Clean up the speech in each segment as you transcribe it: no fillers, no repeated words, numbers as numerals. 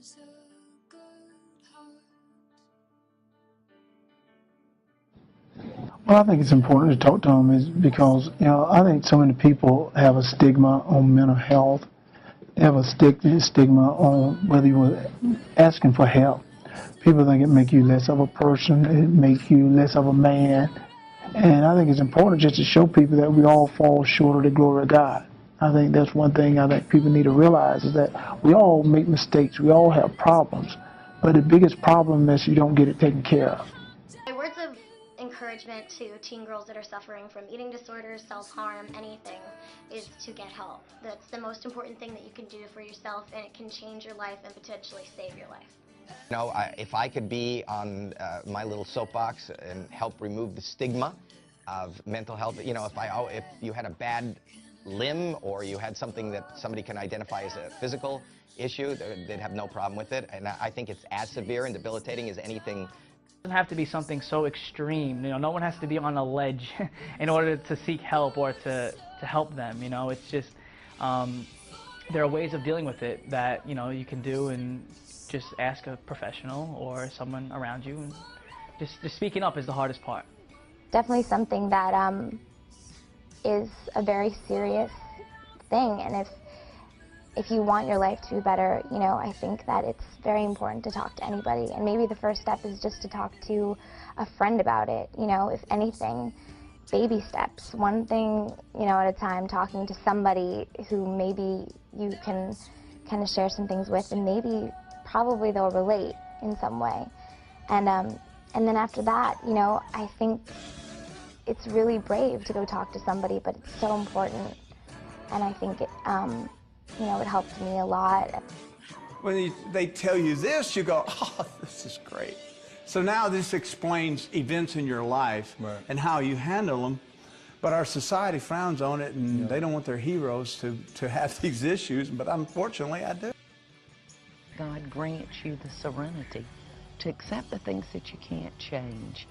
has a good heart. Well, I think it's important to talk to them is because, I think so many people have a stigma on mental health. They have a stigma on whether you were asking for help. People think it makes you less of a person. It makes you less of a man. And I think it's important just to show people that we all fall short of the glory of God. I think that's one thing I think people need to realize is that we all make mistakes. We all have problems. But the biggest problem is you don't get it taken care of. My words of encouragement to teen girls that are suffering from eating disorders, self-harm, anything, is to get help. That's the most important thing that you can do for yourself, and it can change your life and potentially save your life. If I could be on my little soapbox and help remove the stigma of mental health, if you had a bad limb or you had something that somebody can identify as a physical issue, they'd have no problem with it. And I think it's as severe and debilitating as anything. It doesn't have to be something so extreme. No one has to be on a ledge in order to seek help or to help them. It's just there are ways of dealing with it that you can do, and just ask a professional or someone around you. And just speaking up is the hardest part. Definitely something that is a very serious thing, and if you want your life to be better, I think that it's very important to talk to anybody, and maybe the first step is just to talk to a friend about it. If anything, baby steps, one thing at a time, talking to somebody who maybe you can kind of share some things with, and maybe probably they'll relate in some way. And then after that, I think it's really brave to go talk to somebody, but it's so important, and I think it it helped me a lot. When they tell you this, you go, oh, this is great. So now this explains events in your life and how you handle them, but our society frowns on it, and they don't want their heroes to have these issues, but unfortunately I do. God grants you the serenity to accept the things that you can't change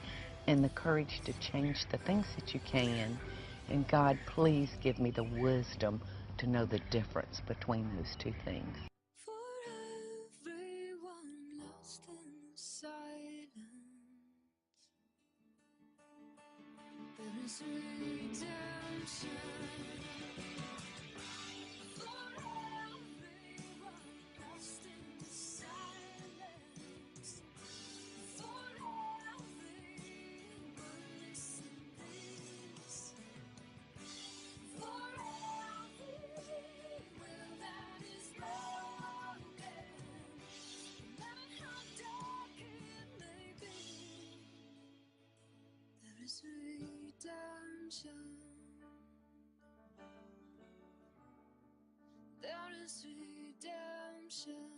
and the courage to change the things that you can. And God, please give me the wisdom to know the difference between those two things. For everyone lost in silence, there is redemption. Redemption. There is redemption.